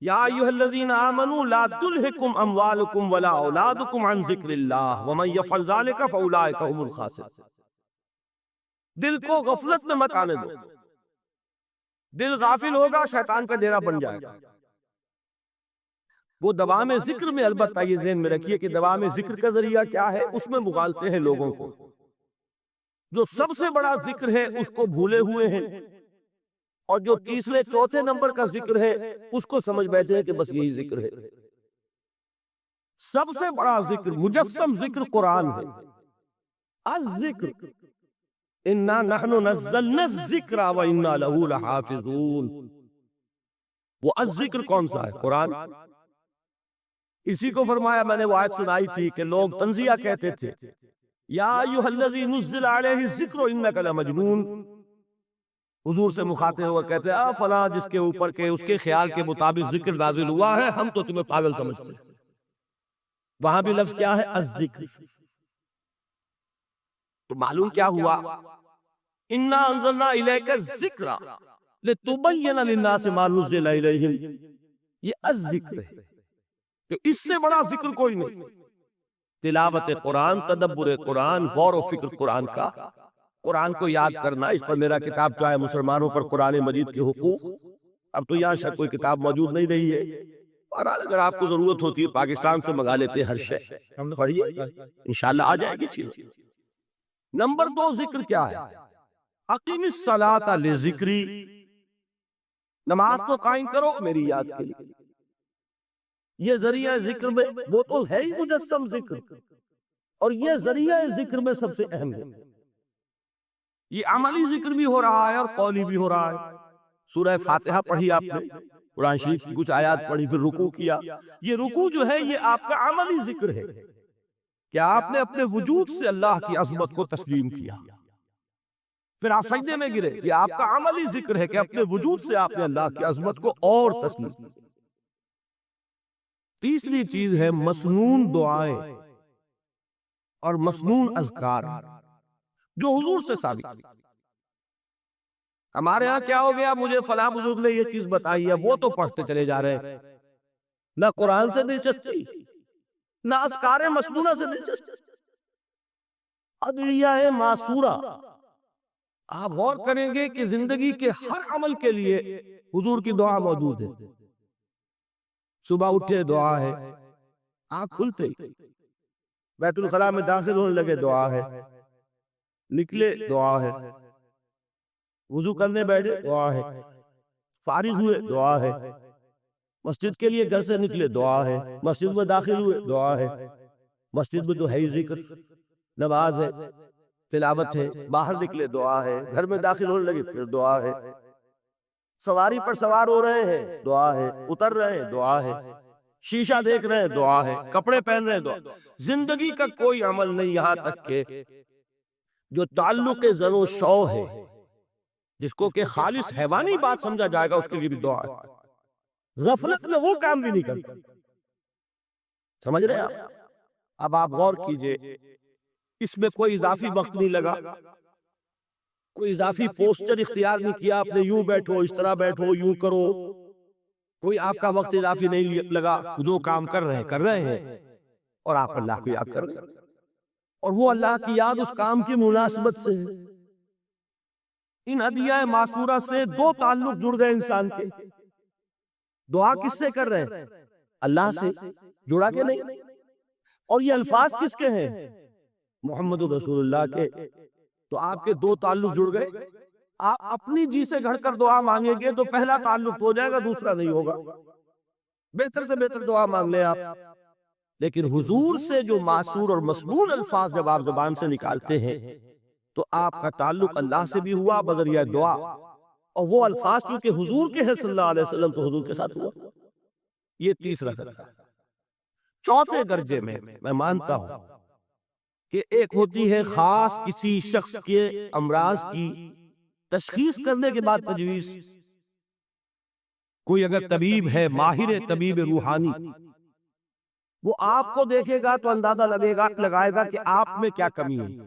یا ایھا الذین آمنوا لا تلھکم اموالکم ولا اولادکم عن ذکر اللہ ومن یفعل ذلک فاولئک هم الخاسرون۔ دل کو غفلت میں مت آنے دو، دل غافل ہوگا شیطان کا ڈیرا بن جائے گا۔ وہ دوام ذکر میں، البتہ یہ ذہن میں رکھیے کہ دوام ذکر کا ذریعہ کیا ہے، اس میں مغالتے ہیں لوگوں کو۔ جو سب سے بڑا ذکر ہے اس کو بھولے ہوئے ہیں، اور جو تیسرے چوتھے نمبر کا ذکر ہے اس کو سمجھ بیٹھے ہیں کہ بس یہی ذکر ہے۔ سب سے بڑا ذکر، مجسم ذکر قرآن ہے۔ الذکر انا نحن نزلنا الذکر وانا له لحافظون۔ وہ الذکر کون سا ہے؟ قرآن۔ اسی کو فرمایا، میں نے وہ آیت سنائی تھی کہ لوگ تنزیہ کہتے تھے، یا ایھا الذی نزل علیہ الذکر انک لمجنون۔ حضور سے مخاطب ہوا کہتے ہیں فلاں جس کے اوپر کے اس کے خیال کے مطابق ذکر نازل ہوا ہے، ہم تو تمہیں پاگل سمجھتے ہیں۔ وہاں بھی لفظ کیا ہے؟ الذکر۔ تو معلوم کیا ہوا؟ انا انزلنا الیک الذکر لتبین للناس ما نزل الیہم۔ یہ الذکر ہے کہ اس سے بڑا ذکر کوئی نہیں۔ تلاوت قرآن، تدبر قرآن، غور و فکر قرآن کا، قرآن کو یاد کرنا۔ اس پر میرا کتاب جو ہے مسلمانوں پر قرآن مجید کے حقوق، اب تو یہاں شاید کوئی کتاب موجود نہیں رہی ہے، بہرحال اگر آپ کو ضرورت ہوتی ہے پاکستان سے منگا لیتے ہیں ہر شے، ہم نے پڑھی ہے، انشاءاللہ آ جائے گی چیز۔ نمبر 2 ذکر کیا ہے؟ اقیم الصلاۃ لذکری، نماز کو قائم کرو میری یاد کے لیے۔ یہ ذریعہ ذکر میں، وہ تو ہے ہی مجسم ذکر، اور یہ ذریعہ ذکر میں سب سے اہم ہے۔ یہ عملی ذکر بھی ہو رہا ہے اور قولی بھی ہو رہا ہے۔ سورہ فاتحہ پڑھی آپ نے، قرآن شریف کی کچھ آیات پڑھی، پھر رکوع کیا۔ یہ رکوع جو ہے یہ آپ کا عملی ذکر ہے کہ آپ نے اپنے وجود سے اللہ کی عظمت کو تسلیم کیا۔ پھر آپ سجدے میں گرے، یہ آپ کا عملی ذکر ہے کہ اپنے وجود سے آپ نے اللہ کی عظمت کو اور تسلیم کیا۔ تیسری چیز ہے مسنون دعائیں اور مسنون اذکار جو حضور سے ثابت ہے۔ ہمارے ہاں کیا ہو گیا؟ مجھے فلاں بزرگ نے یہ چیز بتائی ہے، وہ تو پڑھتے چلے جا رہے ہیں، نہ قرآن سے دلچسپی، نہ اذکار مسنونہ سے دلچسپی، ادعیہ معصورہ۔ آپ غور کریں گے کہ زندگی کے ہر عمل کے لیے حضور کی دعا موجود ہے۔ صبح اٹھے دعا ہے، آنکھ کھلتے بیت الخلاء میں داخل ہونے لگے دعا ہے، نکلے دعا ہے، وضو کرنے بیٹھے دعا ہے، فارغ ہوئے دعا ہے، مسجد کے لیے گھر سے نکلے دعا ہے، مسجد میں داخل ہوئے دعا ہے۔ مسجد میں تو ہے ہی ذکر، نماز ہے، تلاوت ہے، باہر نکلے دعا ہے، گھر میں داخل ہونے لگے پھر دعا ہے، سواری پر سوار ہو رہے ہیں دعا ہے، اتر رہے ہیں دعا ہے، شیشہ دیکھ رہے ہیں دعا ہے، کپڑے پہن رہے ہیں دعا۔ زندگی کا کوئی عمل نہیں یہاں تک کہ جو تعلق زر و شو ہے، جس کو کہ خالص حیوانی بات سمجھا جائے گا، اس کے لیے بھی دعا ہے۔ غفلت میں وہ کام بھی نہیں کرتا، سمجھ رہے آپ؟ اب آپ غور کیجئے، اس میں کوئی اضافی وقت نہیں لگا، کوئی اضافی پوسچر اختیار نہیں کیا آپ نے، یوں بیٹھو، اس طرح بیٹھو، یوں کرو، کوئی آپ کا وقت اضافی نہیں لگا۔ جو کام کر رہے ہیں اور آپ اللہ کو یاد کر رہے ہیں، اور وہ اللہ کی یاد اس کام کی مناسبت سے ہے۔ ان ادعیہ معصورہ سے 2 تعلق جڑ گئے انسان کے۔ دعا کس سے کر رہے ہیں؟ اللہ سے، جڑا کہ نہیں؟ اور یہ الفاظ کس کے ہیں؟ محمد رسول اللہ کے۔ تو آپ کے 2 تعلق جڑ گئے۔ آپ اپنی جی سے گھڑ کر دعا مانگیں گے تو پہلا تعلق ہو جائے گا، دوسرا نہیں ہوگا۔ بہتر سے بہتر دعا مانگ لیں آپ، لیکن حضور سے جو معصور اور مسنون الفاظ جب آپ زبان سے نکالتے ہیں تو آپ کا تعلق اللہ سے بھی ہوا بذریعہ دعا، اور وہ الفاظ چونکہ حضور کے ہیں صلی اللہ علیہ وسلم تو حضور کے ساتھ ہوا۔ یہ تیسرا درجہ۔ چوتھے درجے میں میں مانتا ہوں کہ ایک ہوتی ہے خاص کسی شخص کے امراض کی تشخیص کرنے کے بعد تجویز۔ کوئی اگر طبیب ہے، ماہر طبیب روحانی، وہ آپ کو دیکھے گا تو اندازہ لگائے گا کہ آپ میں کیا کمی ہے،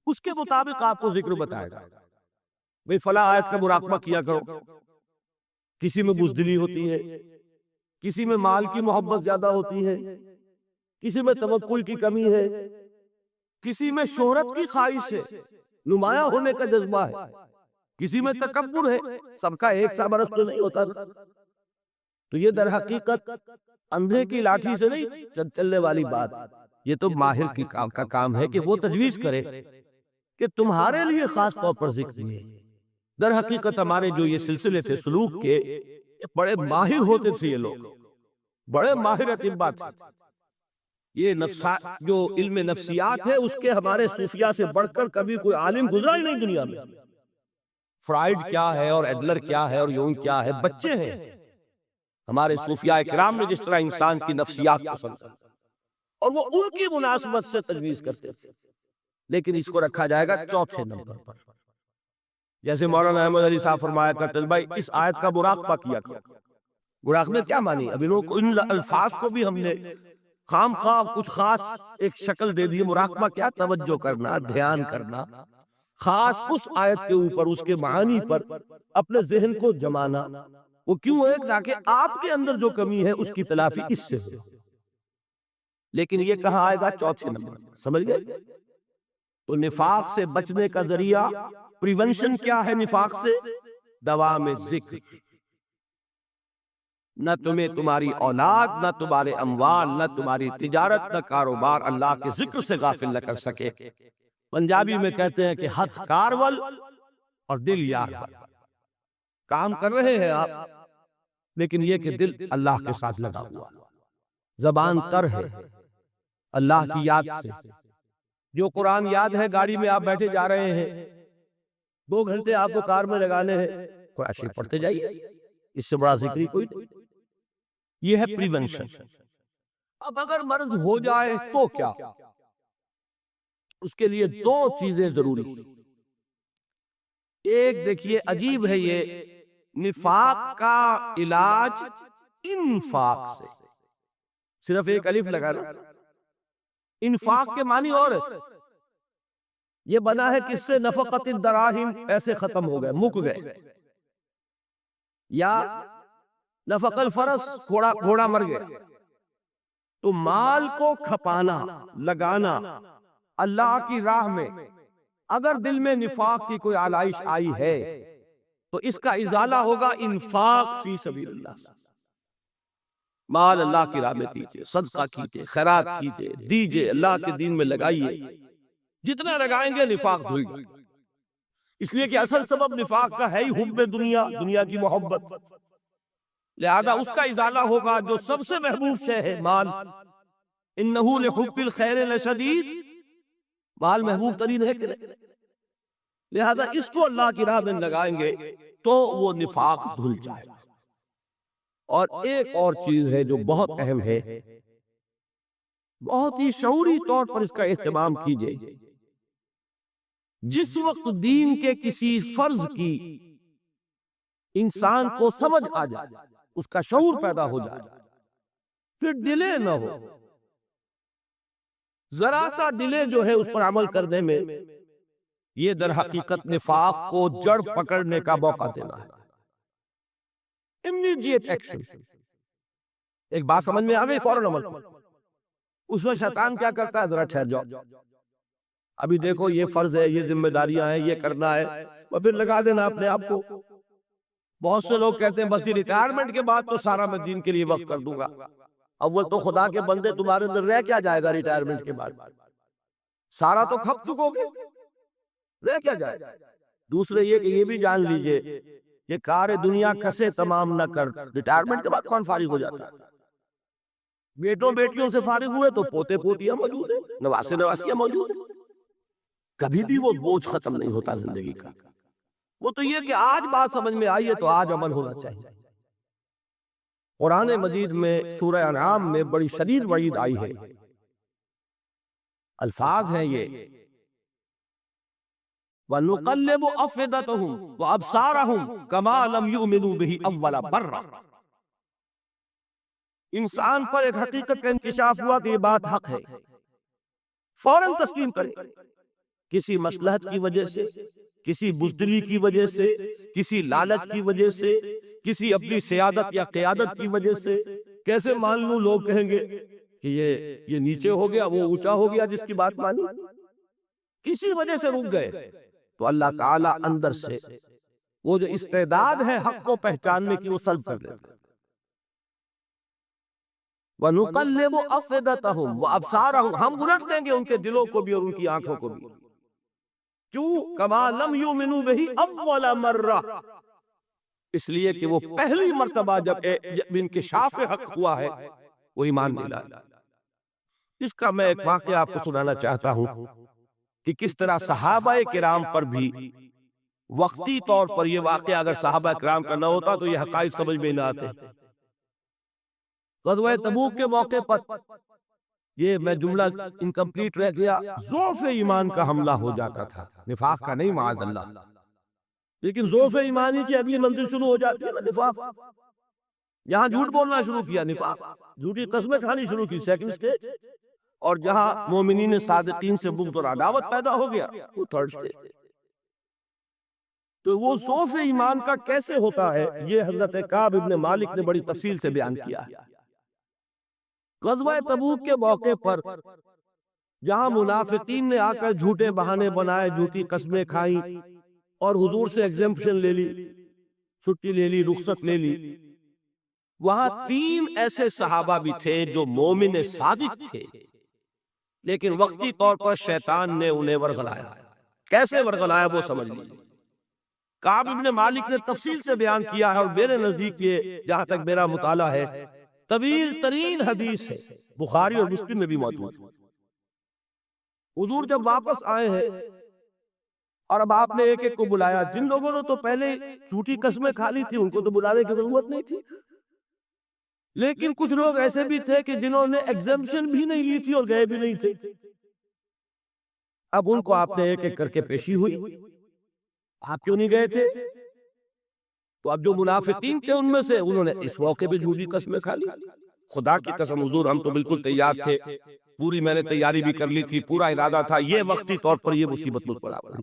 اس کے مطابق آپ کو ذکر بتائے گا۔ بھئی فلاں آیت کا مراقبہ کیا کرو، کسی میں بزدلی ہوتی ہے، کسی میں مال کی محبت زیادہ ہوتی ہے، کسی میں توکل کی کمی ہے، کسی میں شہرت کی خواہش ہے، نمایاں ہونے کا جذبہ ہے، کسی میں تکبر ہے، سب کا ایک سا برس تو نہیں ہوتا۔ تو یہ در حقیقت اندھے کی لاٹھی سے نہیں چلنے والی بات، یہ تو ماہر کی کا کام ہے کہ وہ تجویز کرے کہ تمہارے لیے خاص طور پر ذکر ہے۔ در حقیقت ہمارے جو یہ سلسلے تھے سلوک کے، بڑے ماہر ہوتے تھے، یہ لوگ بڑے ماہر اطباء تھے۔ یہ جو علم نفسیات ہے اس کے ہمارے صوفیاء سے بڑھ کر کبھی کوئی عالم گزرا ہی نہیں دنیا میں۔ فرائیڈ کیا ہے اور ایڈلر کیا ہے اور یونگ کیا ہے، بچے ہیں ہمارے صوفیاء کرام نے جس طرح انسان کی نفسیات کو سمجھا اور وہ ان کی مناسبت سے تجویز کرتے تھے۔ لیکن اس کو رکھا جائے گا چوتھے نمبر پر، جیسے مولانا احمد علی صاحب فرمایا کرتے ہیں بھائی اس آیت کا مراقبہ کیا کرو۔ مراقبہ کیا معنی؟ اب ان الفاظ کو بھی ہم نے خام خواہ کچھ خاص ایک شکل دے دی۔ مراقبہ کیا؟ توجہ کرنا، دھیان کرنا، خاص اس آیت کے اوپر، اس کے معانی پر اپنے ذہن کو جمانا۔ وہ کیوں ہے؟ تاکہ آپ کے اندر جو کمی ہے اس کی تلافی اس سے ہو۔ لیکن یہ کہاں آئے گا؟ چوتھے نمبر، سمجھ گئے؟ تو نفاق سے بچنے کا ذریعہ، پریونشن کیا ہے نفاق سے؟ دوام ذکر۔ نہ تمہیں تمہاری اولاد، نہ تمہارے اموال، نہ تمہاری تجارت، نہ کاروبار اللہ کے ذکر سے غافل نہ کر سکے۔ پنجابی میں کہتے ہیں کہ ہتھ کارول اور دل یار ول۔ کام کر رہے ہیں آپ، لیکن یہ کہ دل اللہ کے ساتھ لگا ہوا، زبان تر ہے اللہ کی یاد سے۔ جو قرآن یاد ہے، گاڑی میں آپ بیٹھے جا رہے ہیں، 2 گھنٹے آپ کو کار میں لگانے ہیں، قرآن پڑھتے جائیے، اس سے بڑا ذکری کوئی نہیں۔ یہ ہے پریونشن۔ اب اگر مرض ہو جائے تو کیا؟ اس کے لیے 2 چیزیں ضروری ہیں۔ ایک دیکھیے عجیب ہے، یہ نفاق کا علاج انفاق سے، صرف ایک الف لگا نا، انفاق کے معنی اور یہ بنا ہے کس سے؟ نفقت الدراہم، ایسے ختم ہو گئے، مک گئے، یا نفق الفرس، گھوڑا مر گیا۔ تو مال کو کھپانا، لگانا اللہ کی راہ میں، اگر دل میں نفاق کی کوئی علائش آئی ہے تو اس کا ازالہ ہوگا انفاق فی سبیل اللہ۔ مال اللہ کی راہ میں دیجئے، صدقہ کیجئے، خیرات کیجئے، دیجئے، اللہ کے دین میں لگائیے۔ جتنا لگائیں گے نفاق دھل جائے گا، اس لیے کہ اصل سبب نفاق کا ہے ہی حب دنیا، دنیا کی محبت۔ لہذا اس کا ازالہ ہوگا جو سب سے محبوب شے ہے، مال۔ انہو لحب الخیر لشدید، مال محبوب ترین ہے کہ نہیں؟ لہذا اس کو اللہ کی راہ میں لگائیں گے تو وہ نفاق دھل جائے گا۔ اور ایک اور چیز ہے جو بہت اہم ہے، بہت ہی شعوری طور پر اس کا اہتمام کیجئے۔ جس وقت دین کے کسی فرض کی انسان کو سمجھ آ جائے، اس کا شعور پیدا ہو جائے، پھر ڈیلے نہ ہو۔ ذرا سا ڈیلے جو ہے اس پر عمل کرنے میں، یہ در حقیقت نفاق کو جڑ پکڑنے کا موقع دینا ہے۔ امیڈیٹ ایکشن، ایک بات سمجھ میں آ گئی، فوراً عمل۔ اس میں شیطان کیا کرتا ہے؟ ذرا ٹھہر جاؤ، ابھی دیکھو یہ فرض ہے، یہ ذمہ داریاں ہیں، یہ کرنا ہے، اور پھر لگا دینا اپنے آپ کو۔ بہت سے لوگ کہتے ہیں بس یہ ریٹائرمنٹ کے بعد تو سارا میں دین کے لیے وقف کر دوں گا۔ اول تو خدا کے بندے تمہارے اندر رہ کیا جائے گا ریٹائرمنٹ کے بعد؟ سارا تو کھپ چکو گے، رہ کیا جائے گا؟ دوسرے یہ کہ یہ بھی جان لیجئے کہ کار دنیا کسے تمام نہ کر، ریٹائرمنٹ کے بعد کون فارغ ہو جاتا ہے؟ بیٹوں بیٹیوں سے فارغ ہوئے تو پوتے پوتیاں موجود ہیں، نواسے نواسیاں موجود ہیں، کبھی بھی وہ بوجھ ختم نہیں ہوتا زندگی کا۔ وہ تو یہ کہ آج بات سمجھ میں آئی ہے تو آج عمل ہونا چاہیے۔ قرآن مجید میں سورہ انعام میں بڑی شدید وعید آئی ہے، الفاظ ہیں یہ، وَنُقَلِّبُ أَفْئِدَتَهُمْ وَأَبْصَارَهُمْ كَمَا لَمْ يُؤْمِنُوا بِهِ أَوَّلَ مَرَّةٍ۔ انسان پر ایک حقیقت کا انکشاف ہوا کہ یہ بات حق ہے، فوراً تسلیم کرے، کسی مصلحت کی وجہ سے، کسی بزدلی کی وجہ سے، کسی لالچ کی وجہ سے، کسی اپنی سیادت یا قیادت کی وجہ سے، کیسے مان لوں؟ لوگ کہیں گے کہ یہ نیچے ہو گیا، وہ اونچا ہو گیا جس کی بات مانی، کسی وجہ سے رک گئے۔ تو اللہ تعالیٰ اندر سے وہ جو استعداد ہے حق کو پہچاننے کی وہ سلب کر لیتے ہیں۔ وَنُقَلِّبُ أَفْئِدَتَهُمْ وَأَبْصَارَهُمْ، ہم الٹ دیں گے ان کے دلوں کو بھی اور ان کی آنکھوں کو بھی۔ کیوں؟ كَمَا لَمْ يُؤْمِنُوا بِهِ أَوَّلَ مَرَّةٍ، اس لیے کہ وہ پہلی مرتبہ جب انکشاف حق ہوا ہے وہ ایمان نہیں لایا۔ اس کا میں ایک واقعہ آپ کو سنانا چاہتا ہوں کہ کس طرح صحابہ کرام پر بھی وقتی طور پر یہ واقعہ اگر صحابہ کرام کا نہ ہوتا تو یہ حقائق سمجھ میں نہ آتے۔ غزوہ تبوک کے موقع پر یہ میں جملہ انکمپلیٹ رہ گیا، ضعف ایمان کا حملہ ہو جاتا تھا، نفاق کا نہیں معاذ اللہ، لیکن ضعف ایمانی کی اگلی منزل شروع ہو جاتی ہے نا، نفاق۔ یہاں جھوٹ بولنا شروع کیا، نفاق، جھوٹی قسمیں کھانی شروع کی، سیکنڈ سٹیج، اور جہاں مومنین صادقین سے بغض اور عداوت پیدا ہو گیا وہ تھرڈ سٹیج۔ تو وہ ضعف ایمان کا کیسے ہوتا ہے یہ حضرت کعب ابن مالک نے بڑی تفصیل سے بیان کیا ہے۔ غزوہ تبوک کے موقع پر جہاں منافقین نے آ کر جھوٹے بہانے بنائے، جھوٹی قسمیں کھائیں اور حضور سے ایگزمپشن لے لی، چھٹی لے لی، رخصت لے لی، وہاں 3 ایسے صحابہ بھی تھے جو مومن صادق تھے، لیکن وقتی طور پر شیطان نے انہیں ورغلایا۔ کیسے ورغلایا وہ سمجھ لیجیے۔ کعب ابن مالک نے تفصیل سے بیان کیا ہے، اور میرے نزدیک یہ جہاں تک میرا مطالعہ ہے طویل ترین حدیث ہے، بخاری اور مسلم میں بھی موجود ہے۔ حضور جب واپس آئے ہیں اور اب آپ نے ایک ایک کو بلایا، جن لوگوں نے تو پہلے جھوٹی قسمیں کھا لی تھی ان کو تو بلانے کی ضرورت نہیں تھی، لیکن کچھ لوگ ایسے بھی تھے کہ جنہوں نے ایگزمپشن بھی نہیں لی تھی اور گئے بھی نہیں تھے، اب ان کو آپ نے ایک ایک کر کے پیشی ہوئی، آپ کیوں نہیں گئے تھے؟ تو اب جو منافقین تھے ان میں سے انہوں نے اس موقع پہ جھوٹی قسمیں کھا لی۔ خدا کی قسم حضور ہم تو بالکل تیار تھے، پوری میں نے تیاری بھی کر لی تھی، پورا ارادہ تھا، یہ وقتی طور پر یہ مصیبت مجھ پر آ پڑی۔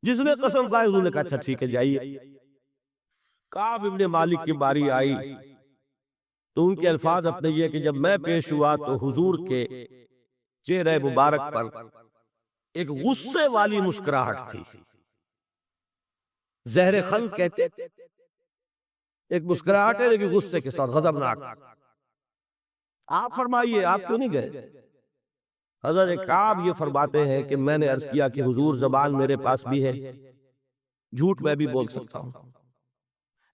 جس نے قسم کھائی حضور نے کہا اچھا ٹھیک ہے جائیے۔ کعب ابن مالک کی باری آئی تو ان کے الفاظ اپنے یہ کہ جب میں پیش ہوا تو حضور کے چہرے مبارک پر ایک غصے والی مسکراہٹ تھی، زہر خل کہتے، ایک مسکراہٹ ہے لیکن غصے کے ساتھ، غضبناک۔ آپ فرمائیے آپ کیوں نہیں گئے؟ حضرت کعب یہ فرماتے ہیں کہ میں نے عرض کیا کہ حضور زبان میرے پاس بھی ہے، جھوٹ میں بھی بول سکتا ہوں،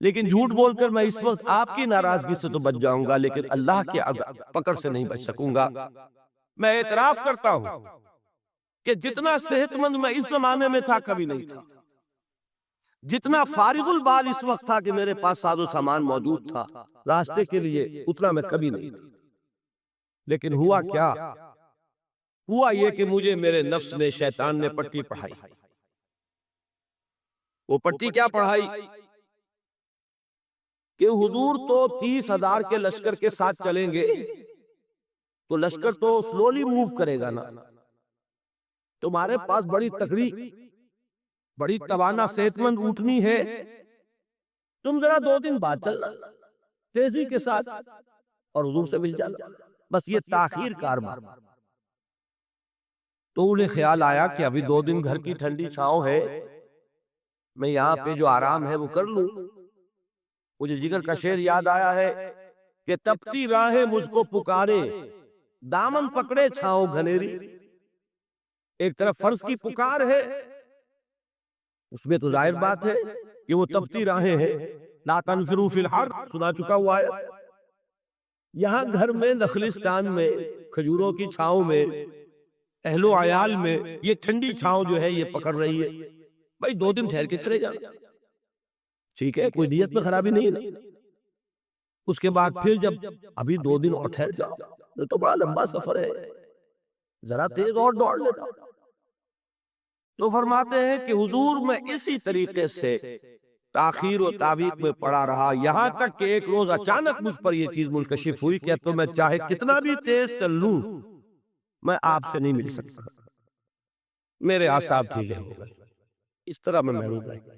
لیکن جھوٹ بول کر میں اس وقت آپ کی ناراضگی سے تو بچ جاؤں گا لیکن اللہ کے پکڑ سے نہیں بچ سکوں گا۔ میں اعتراف کرتا ہوں کہ جتنا صحت مند میں اس زمانے میں تھا کبھی نہیں تھا، جتنا فارغ البال اس وقت تھا کہ میرے پاس ساز و سامان موجود تھا راستے کے لیے، اتنا میں کبھی نہیں تھا۔ لیکن ہوا کیا؟ ہوا یہ کہ مجھے میرے نفس نے، شیطان نے پٹی پڑھائی۔ وہ پٹی کیا پڑھائی؟ کہ حضور تو 30,000 کے لشکر کے ساتھ چلیں گے تو لشکر تو سلولی موو کرے گا نا، تمہارے پاس بڑی تکڑی، بڑی توانا صحت مند اونٹنی ہے، تم ذرا 2 دن بعد چلنا تیزی کے ساتھ اور حضور سے مل جانا، بس یہ تاخیر کاربار۔ تو انہیں خیال آیا کہ ابھی 2 دن گھر کی ٹھنڈی چھاؤں ہے، میں یہاں پہ جو آرام ہے وہ کر لوں۔ مجھے جگر کا شعر یاد آیا ہے کہ تپتی راہیں مجھ کو پکارے، دامن پکڑے چھاؤں گھنیری۔ ایک طرف فرض کی پکار ہے، اس میں تو ظاہر بات ہے کہ وہ تپتی راہیں ہیں، لا تنفروا فی الحر سنا چکا ہوا ہے۔ یہاں گھر میں نخلستان میں کھجوروں کی چھاؤں میں اہل و عیال میں یہ ٹھنڈی چھاؤں جو ہے یہ پکڑ رہی ہے، بھائی 2 دن ٹھہر کے چلے جانا، ٹھیک ہے، کوئی نیت میں خرابی نہیں ہے۔ اس کے بعد پھر جب ابھی 2 دن اور ٹھہر جاؤ، یہ تو بڑا لمبا سفر ہے، ذرا تیز اور دوڑ لینا۔ تو فرماتے ہیں کہ حضور میں اسی طریقے سے تاخیر و تعویق میں پڑا رہا، یہاں تک کہ ایک روز اچانک مجھ پر یہ چیز منکشف ہوئی کہ تو میں چاہے کتنا بھی تیز چل لوں میں آپ سے نہیں مل سکتا، میرے اعصاب ڈھیلے ہو گئے، اس طرح میں محروم رہ گیا۔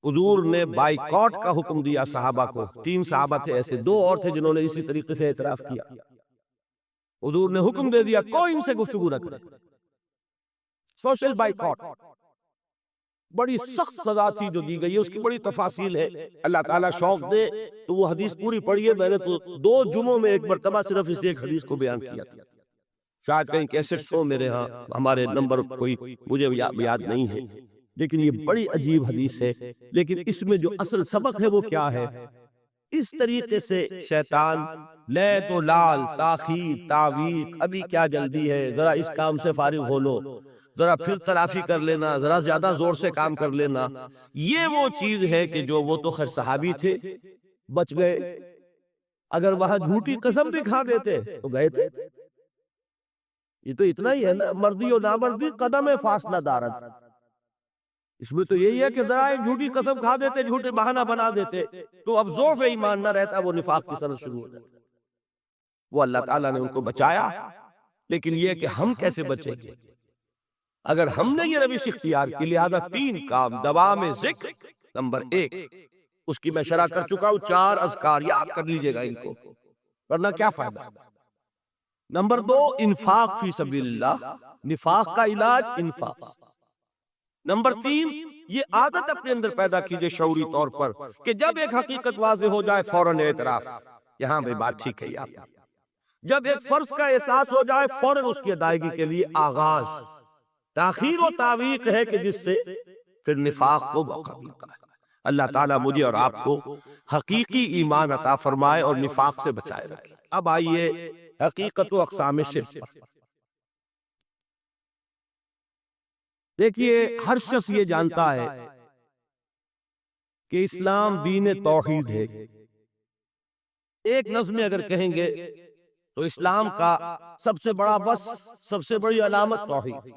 حضور نے بائیکاٹ کا حکم دیا صحابہ کو. 3 صحابہ تھے ایسے، 2 اور تھے جنہوں نے اسی طریقے سے اعتراف کیا. حضور نے حکم دے دیا کوئی ان سے گفتگو نہ کرے. سوشل بائیکاٹ بڑی سخت سزا تھی جو دی گئی ہے، اس کی بڑی تفاصیل ہے. اللہ تعالیٰ شوق دے تو وہ حدیث پوری پڑھیے. میں نے تو 2 جمعوں میں ایک مرتبہ صرف اس ایک حدیث کو بیان کیا تھا. شاید کہیں کیسٹس ہو میرے ہاں، ہمارے نمبر کوئی مجھے یاد نہیں ہے، لیکن یہ بڑی عجیب حدیث ہے. لیکن اس میں جو اصل سبق ہے وہ کیا ہے؟ اس طریقے سے شیطان لے تو لال، تاخیر، تعویق، ابھی کیا جلدی ہے، ذرا اس کام سے فارغ ہو لو، ذرا پھر تلافی کر لینا، ذرا زیادہ زور سے کام کر لینا. یہ وہ چیز ہے کہ جو وہ تو خیر صحابی تھے، بچ گئے. اگر وہاں جھوٹی قسم بھی کھا دیتے تو گئے تھے. یہ تو اتنا ہی ہے نا، مردی و نامردی قدم فاصلہ دارت. اس میں تو یہی ہے کہ ذرا ایک جھوٹی قسم کھا دیتے، جھوٹے بہانہ بنا دیتے تو اب ضعف ایمان نہ رہتا، وہ نفاق کی طرف شروع ہو جاتا. وہ اللہ تعالیٰ نے ان کو بچایا. لیکن یہ کہ ہم کیسے بچیں گے اگر ہم نے یہ روش اختیار کی؟ لہذا 3 کام. دوام ذکر نمبر 1، اس کی میں شرح کر چکا ہوں. 4 اذکار یاد کر لیجئے گا ان کو، ورنہ کیا فائدہ. نمبر 2، انفاق فی سبیل اللہ، نفاق کا علاج انفاق. نمبر 3، یہ عادت اپنے اندر پیدا کیجئے شعوری طور پر کہ جب ایک حقیقت واضح ہو جائے فوراً اعتراف. یہاں بھی بات ٹھیک ہے آپ. جب ایک فرض کا احساس ہو جائے فوراً اس کی ادائیگی کے لیے آغاز. تاخیر و تعویق ہے کہ جس سے پھر نفاق کو موقع ملتا ہے. اللہ تعالیٰ مجھے اور آپ کو حقیقی ایمان عطا فرمائے اور نفاق سے بچائے رکھے. اب آئیے حقیقت و اقسام شرک پر. دیکھیے، ہر شخص یہ جانتا ہے کہ اسلام دین توحید ہے. ایک نظم میں اگر کہیں گے تو اسلام کا سب سے بڑا وصف، سب سے بڑی علامت توحید.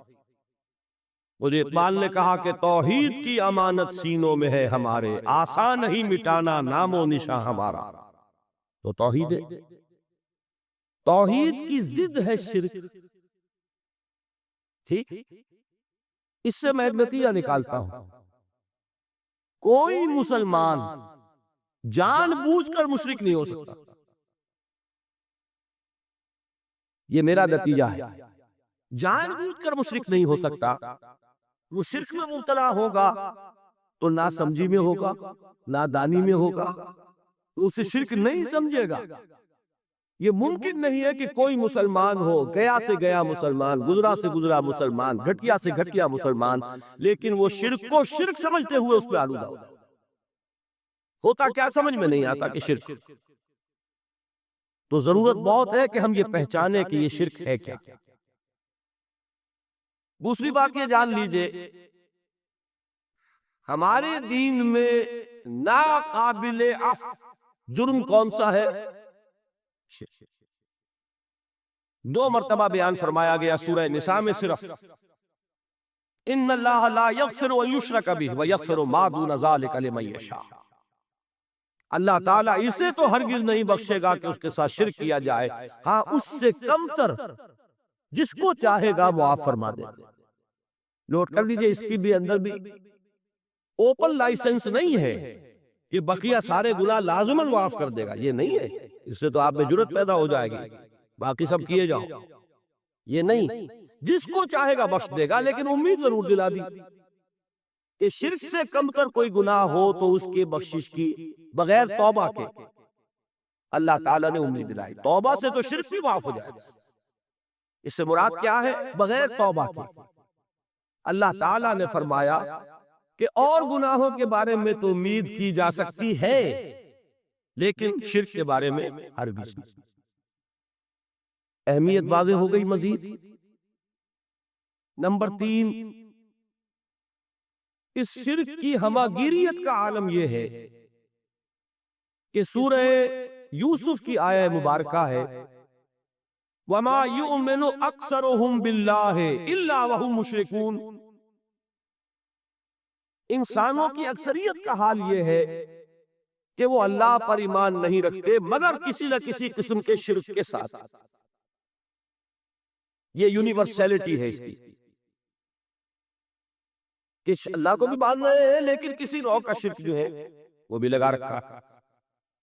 مجھے اقبال نے کہا کہ توحید کی امانت سینوں میں ہے ہمارے، آسان نہیں مٹانا نام و نشاں ہمارا. تو توحید ہے. توحید کی ضد ہے شرک. ٹھیک، اس سے میں نتیجہ نکالتا ہوں. کوئی مسلمان جان بوجھ کر مشرک نہیں ہو سکتا. یہ میرا نتیجہ ہے. جان بوجھ کر مشرک نہیں ہو سکتا. وہ شرک میں مبتلا ہوگا تو نہ سمجھی میں ہوگا، نہ دانی میں ہوگا، تو اسے شرک نہیں سمجھے گا. یہ ممکن نہیں ہے کہ کوئی مسلمان ہو، گیا سے گیا مسلمان، گزرا سے گزرا مسلمان، گھٹیا سے گھٹیا مسلمان، لیکن وہ شرک کو شرک سمجھتے ہوئے اس پہ آلودہ ہوتا کیا سمجھ میں نہیں آتا کہ شرک. تو ضرورت بہت ہے کہ ہم یہ پہچانیں کہ یہ شرک ہے کیا. دوسری بات یہ جان لیجئے، ہمارے دین میں ناقابل عفو جرم کون سا ہے؟ 2 مرتبہ بیان فرمایا گیا سورہ نساء میں صرف. ان اللہ لا یغفر ان یشرک بہ ویغفر ما دون ذلک لمن یشاء. اللہ تعالیٰ اسے تو ہرگز نہیں بخشے گا کہ اس کے ساتھ شرک کیا جائے، ہاں اس سے کم تر جس کو چاہے گا معاف فرما دے. نوٹ کر لیجئے، اس کی بھی اندر بھی اوپن لائسنس نہیں ہے کہ بقیہ سارے گناہ لازماً معاف کر دے گا. یہ نہیں ہے. اس سے تو آپ میں جرت پیدا ہو جائے گی، باقی سب کیے جاؤ. یہ نہیں، جس کو چاہے گا بخش دے گا، لیکن امید ضرور دلا دی کہ شرک سے کم تر کوئی گناہ ہو تو اس کے بخشش کی بغیر توبہ کے اللہ تعالیٰ نے امید دلائی. توبہ سے تو شرک بھی معاف ہو جائے گا. اس سے مراد کیا ہے؟ بغیر توبہ کے. اللہ تعالیٰ نے فرمایا کہ اور گناہوں کے بارے میں تو امید کی جا سکتی ہے، لیکن شرک کے بارے میں ہرگز نہیں. اہمیت واضح ہو گئی. مزید نمبر 3، اس شرک کی ہماگیریت کا عالم یہ ہے کہ سورہ یوسف کی آیہ مبارکہ ہے وَمَا يُؤْمِنُ أَكْثَرُهُمْ بِاللَّهِ إِلَّا وَهُمْ مُشْرِكُونَ. انسانوں کی اکثریت کا حال یہ ہے کہ وہ اللہ پر ایمان نہیں رکھتے مگر کسی نہ کسی قسم کے شرک کے ساتھ. یہ یونیورسلٹی ہے اس کی. کہ اللہ کو بھی مان رہے ہیں لیکن کسی نوع کا شرک جو ہے وہ بھی لگا رکھا.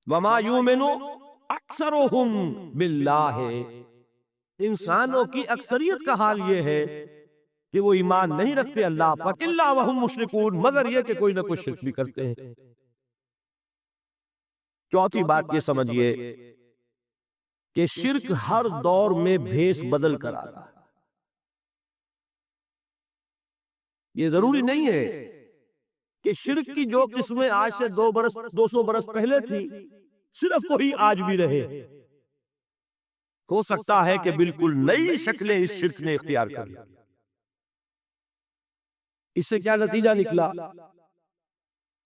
وَمَا يُؤْمِنُ أَكْثَرُهُمْ بِاللَّهِ، انسانوں کی اکثریت کا حال یہ ہے کہ وہ ایمان نہیں رکھتے اللہ پر الا وهم مشرکون، مگر یہ کہ کوئی نہ کوئی شرک بھی کرتے ہیں. چوتھی بات یہ سمجھیے کہ شرک ہر دور میں بھیس بدل کر آتا ہے. یہ ضروری نہیں ہے کہ شرک کی جو قسمیں آج سے 200 برس پہلے تھی صرف وہی آج بھی رہے. ہو سکتا ہے کہ بالکل نئی شکلیں اس شرک نے اختیار کر لی. اس سے کیا نتیجہ نکلا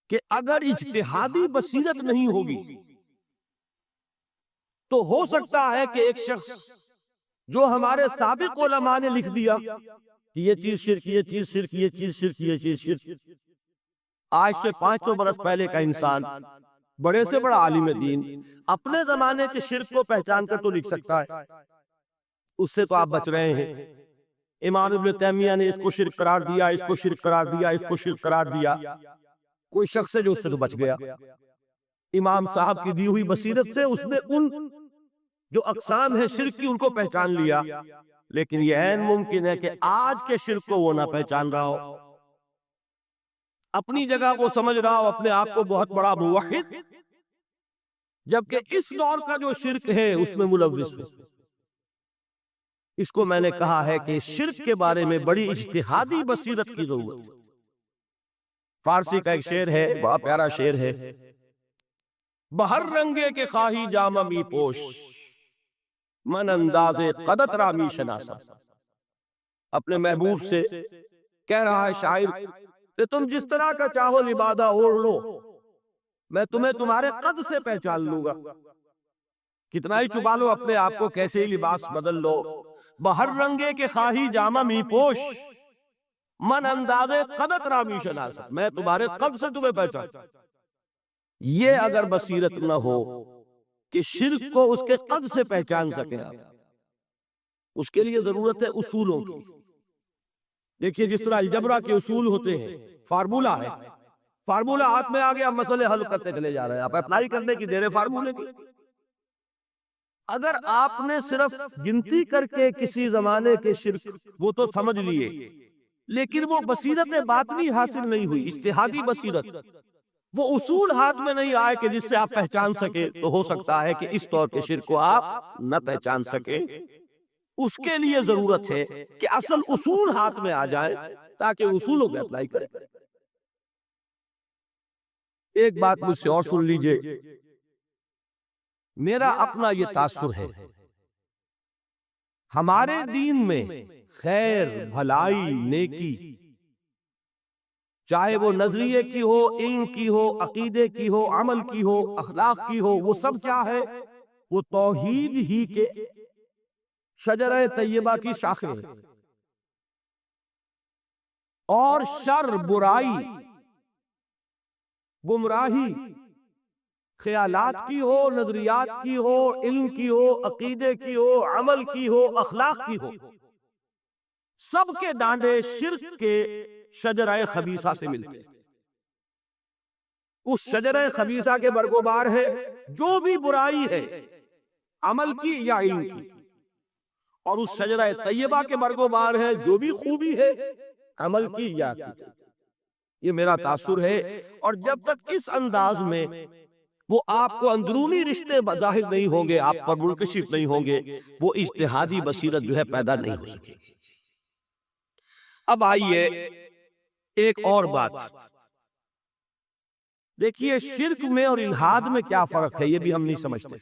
کہ اگر اجتہادی بصیرت نہیں ہوگی تو ہو سکتا ہے کہ ایک شخص جو ہمارے سابق علماء نے لکھ دیا کہ یہ چیز شرک، یہ چیز شرک، یہ چیز شرک، یہ چیز شرک، آج سے 500 برس پہلے کا انسان بڑے سے بڑا عالم دین اپنے زمانے کے شرک کو پہچان کر تو لکھ سکتا ہے. اس سے تو آپ بچ رہے ہیں. امام ابن تیمیہ نے اس کو شرک قرار دیا، اس کو شرک قرار دیا، اس کو شرک قرار دیا. کوئی شخص ہے جو اس سے تو بچ گیا. امام صاحب کی دی ہوئی بصیرت سے اس نے ان جو اقسام ہے شرک کی ان کو پہچان لیا، لیکن یہ عین ممکن ہے کہ آج کے شرک کو وہ نہ پہچان رہا ہو. اپنی جگہ وہ سمجھ رہا ہو اپنے آپ کو بہت بڑا موحد، جبکہ اس دور کا جو شرک ہے اس میں ملوث ہے. اس کو میں نے کہا ہے کہ شرک کے بارے میں بڑی اجتہادی بصیرت کی ضرورت ہے. فارسی کا ایک شعر ہے، بڑا پیارا شعر ہے، بہر رنگے کے خواہی جامہ می پوش، من انداز قدت را می شناسا. اپنے محبوب سے کہہ رہا ہے شاعر کہ تم جس طرح کا چاہو لبادہ اوڑھ لو، میں تمہیں تمہارے قد سے پہچان لوں گا. کتنا ہی چھپا لو اپنے آپ کو، کیسے ہی لباس بدل لو، بہر رنگے کے خواہی جامہ می پوش، من انداز قدت را می شناسا، میں تمہارے قد سے تمہیں پہچان. یہ اگر بصیرت نہ ہو کہ شرک کو اس کے قد سے پہچان سکیں آپ، اس کے لیے ضرورت ہے اصولوں کی. دیکھیے جس طرح الجبرا کے اصول ہوتے ہیں، فارمولا ہے، فارمولا ہاتھ میں آ گیا، مسئلے حل کرتے چلے جا رہے ہیں، آپ اپلائی کرنے کی دیر ہے فارمولے کی. اگر آپ نے صرف گنتی کر کے کسی زمانے کے شرک وہ تو سمجھ لیے، لیکن وہ بصیرت باطنی حاصل نہیں ہوئی، اجتہادی بصیرت، وہ اصول ہاتھ میں نہیں آئے کہ جس سے آپ پہچان سکے، تو ہو سکتا ہے کہ اس طور کے شرک کو آپ نہ پہچان سکے. اس کے لیے ضرورت ہے کہ اصل اصول ہاتھ میں آ جائے تاکہ اصولوں پہ اپلائی کریں. ایک بات مجھ سے اور سن لیجئے، میرا اپنا یہ تاثر ہے، ہمارے دین میں خیر، بھلائی، نیکی، چاہے وہ نظریے کی ہو، علم کی ہو، عقیدے کی ہو، عمل کی ہو، اخلاق کی ہو، وہ سب کیا ہے؟ وہ توحید ہی کے شجرہ طیبہ کی شاخیں ہیں. اور شر، برائی، گمراہی، خیالات کی ہو، نظریات کی ہو، علم کی ہو، عقیدے کی ہو، عمل کی ہو، اخلاق کی ہو، سب کے ڈانڈے شرک کے شجرہ خبیثہ سے ملتے ہیں. اس شجرہ خبیثہ کے برگوبار ہے جو بھی برائی ہے، عمل کی یا علم کی، اور اس شجرہ طیبہ کے برگوبار ہے جو بھی خوبی ہے، عمل کی یا عقیدے. یہ میرا تاثر ہے. اور جب تک اس انداز میں وہ آپ کو اندرونی رشتے ظاہر نہیں ہوں گے، آپ پر منکشف نہیں ہوں گے، وہ اجتہادی بصیرت جو ہے پیدا نہیں ہو سکے گی. اب آئیے ایک اور بات دیکھیے، شرک میں اور الحاد میں کیا فرق ہے یہ بھی ہم نہیں سمجھتے.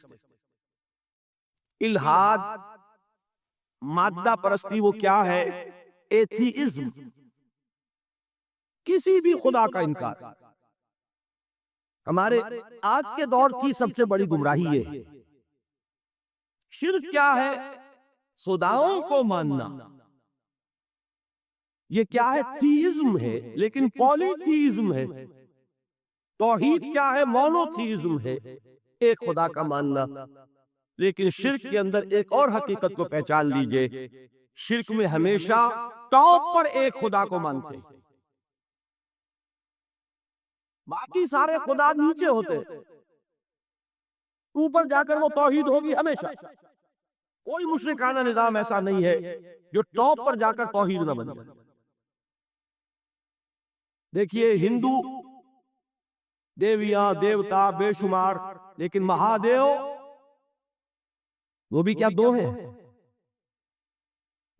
الحاد، مادہ پرستی، وہ کیا ہے؟ ایتھیزم، کسی بھی خدا کا انکار. ہمارے آج کے دور کی سب سے بڑی گمراہی یہ ہے. شرک کیا ہے؟ خداؤں کو ماننا. یہ کیا ہے؟ تھیزم ہے، لیکن پولی تھیزم ہے. توحید کیا ہے؟ مونو تھیزم ہے، ایک خدا کا ماننا. لیکن شرک کے اندر ایک اور حقیقت کو پہچان لیجئے، شرک میں ہمیشہ ٹاپ پر ایک خدا کو مانتے ہیں. باقی سارے خدا نیچے ہوتے، اوپر جا کر وہ توحید ہوگی ہمیشہ۔ کوئی مشرکانہ نظام ایسا نہیں ہے جو ٹاپ پر جا کر توحید نہ بن جائے۔ دیکھیے ہندو دیویاں دیوتا بے شمار، لیکن مہادیو وہ بھی کیا دو ہیں؟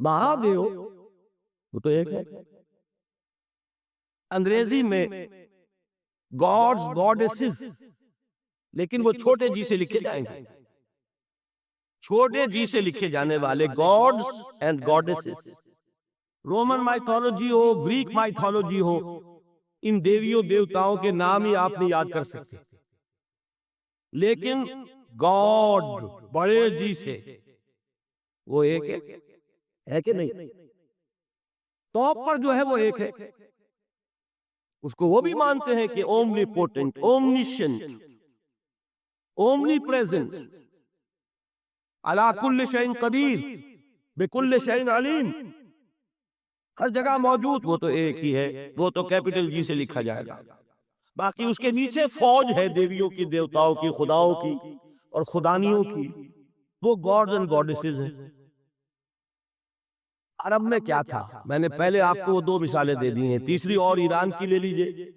مہادیو وہ تو ایک ہے۔ انگریزی میں گاڈز گاڈیسز، لیکن وہ چھوٹے جی سے لکھے جائیں گے، چھوٹے جی سے لکھے جانے والے gods and goddesses. Roman mythology ہو، گریک مائتھولوجی ہو، ان دیویوں دیوتاؤں کے نام ہی آپ نہیں یاد کر سکتے، لیکن گاڈ بڑے جی سے وہ ایک ہے کہ نہیں؟ ٹاپ پر جو ہے وہ ایک ہے، اس کو وہ بھی مانتے ہیں کہ اومنی پوٹنٹ، اومنیشنٹ، اومنی پریزنٹ، علی کل شیء قدیر، بکل شیء علیم، ہر جگہ موجود، وہ تو ایک ہی ہے، وہ تو کیپٹل جی سے لکھا جائے گا۔ باقی اس کے نیچے فوج ہے دیویوں کی، دیوتاؤں کی، خداؤں کی اور خدانیوں کی، وہ گاڈز اینڈ گاڈیسز ہیں۔ عرب میں کیا تھا؟ میں نے پہلے آپ کو وہ دو مثالیں دے دی ہیں، تیسری اور ایران کی لے لیجئے،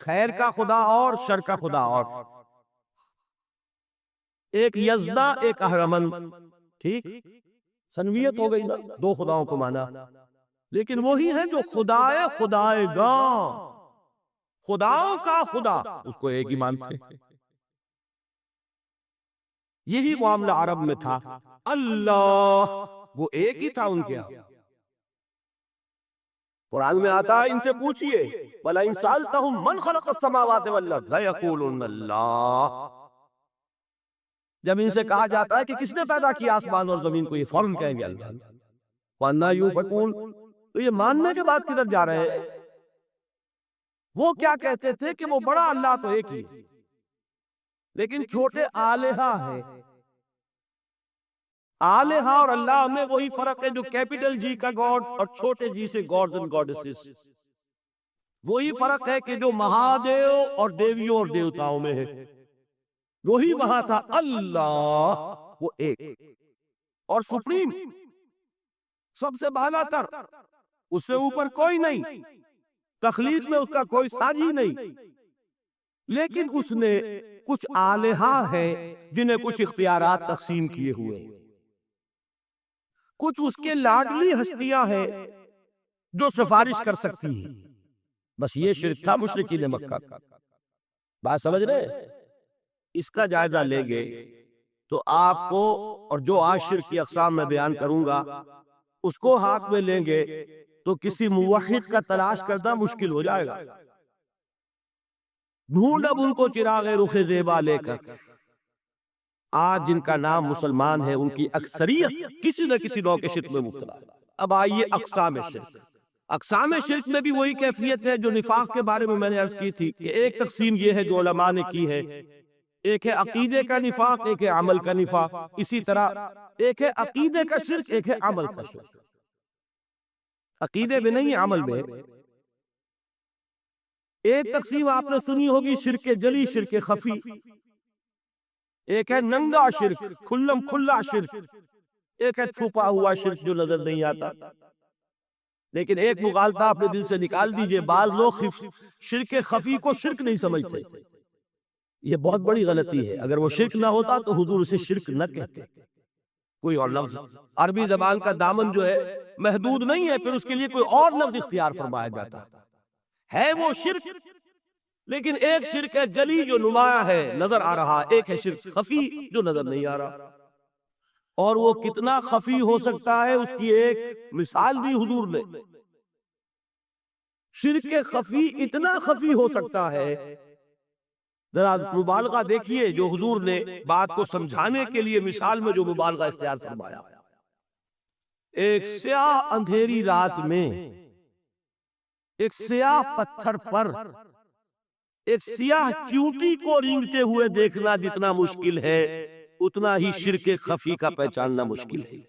خیر کا خدا اور شر کا خدا اور، ایک یزدہ ایک اہرمن، ٹھیک، سنویت ہو گئی نا، دو خداؤں کو مانا، لیکن وہی ہے جو خدائے خدائے گاں، خداؤں کا خدا، اس کو ایک ہی مانتے ہیں۔ یہی معاملہ عرب میں تھا، اللہ وہ ایک ہی تھا ان کے یہاں۔ قرآن میں آتا ہے ان سے پوچھئے وَلَئِن سَأَلْتَهُم مَّنْ خَلَقَ السَّمَاوَاتِ وَالْأَرْضَ لَيَقُولُنَّ اللَّهُ، جب ان سے کہا جاتا ہے کہ کس نے پیدا کیا آسمان اور زمین کو، یہ فوراً کہیں گے اللہ۔ وَأَنَّىٰ يُؤْفَكُونَ، تو یہ ماننے کے بعد کدھر جا رہے ہیں؟ وہ کیا کہتے تھے کہ وہ بڑا اللہ تو ایک ہی ہے، لیکن چھوٹے آلہہ ہیں۔ آلہہ اور اللہ میں وہی فرق ہے جو کیپٹل جی کا گاڈ اور چھوٹے جی سے گاڈز اینڈ گاڈیسز، وہی فرق ہے کہ جو مہادیو اور دیویوں اور دیوتاؤں میں ہے، وہی وہاں تھا اللہ، وہ ایک اور سپریم، سب سے بالا تر، اس سے اوپر کوئی نہیں، تخلیق میں اس کا کوئی ساجی نہیں، لیکن اس نے کچھ آلہہ ہیں جنہیں کچھ اختیارات تقسیم کیے ہوئے، کچھ اس کے لاڈلی ہستیاں ہیں جو سفارش کر سکتی ہیں۔ بس یہ شرک تھا مشرکین مکہ کا، بات سمجھ رہے ہیں؟ اس کا جائزہ لیں گے تو آپ کو، اور جو آج شرک کی اقسام میں بیان کروں گا اس کو ہاتھ میں لیں گے تو کسی موحد کا تلاش کرنا مشکل ہو جائے گا۔ ڈھونڈ اب ان کو چراغ رخ زیبا لے کر، آج جن کا نام مسلمان ہے ان کی اکثریت کسی نہ کسی نوع کے شرک میں مبتلا ہے۔ اب آئیے اقسام شرک۔ اقسام شرک میں بھی وہی کیفیت ہے جو نفاق کے بارے میں میں نے عرض کی تھی کہ ایک تقسیم یہ ہے جو علماء نے کی ہے، ایک ہے عقیدے کا نفاق، ایک ہے عمل کا نفاق، اسی طرح ایک ہے عقیدے کا شرک، ایک ہے عمل کا شرک۔ عقیدے میں نہیں، عمل میں۔ ایک تقسیم آپ نے سنی ہوگی شرک جلی، شرک خفی، ایک ہے ننگا شرک، کھلم کھلا شرک، ایک ہے چھپا ہوا شرک جو نظر نہیں آتا۔ لیکن ایک مغالطہ اپنے دل سے نکال دیجئے، بعض لوگ شرک خفی کو شرک نہیں سمجھتے، یہ بہت بڑی غلطی ہے۔ اگر وہ شرک نہ ہوتا تو حضور اسے شرک نہ کہتے، کوئی اور لفظ، عربی زبان کا دامن جو ہے محدود نہیں ہے، پھر اس کے لیے کوئی اور لفظ اختیار فرمایا جاتا ہے وہ شرک۔ لیکن ایک شرک ہے جلی جو نمایاں ہے، نظر آ رہا، ایک ہے شرک خفی جو نظر نہیں آ رہا، اور وہ کتنا خفی ہو سکتا ہے اس کی ایک مثال دی حضور نے۔ شرک خفی اتنا خفی ہو سکتا ہے، ذرا مبالغہ دیکھیے جو حضور نے بات کو سمجھانے کے لیے مثال میں جو مبالغہ اختیار فرمایا۔ ایک سیاہ اندھیری رات میں ایک سیاہ پتھر پر ایک سیاہ چیونٹی کو رینگتے ہوئے دیکھنا جتنا مشکل ہے، اتنا ہی شرک خفی کا پہچاننا مشکل ہے۔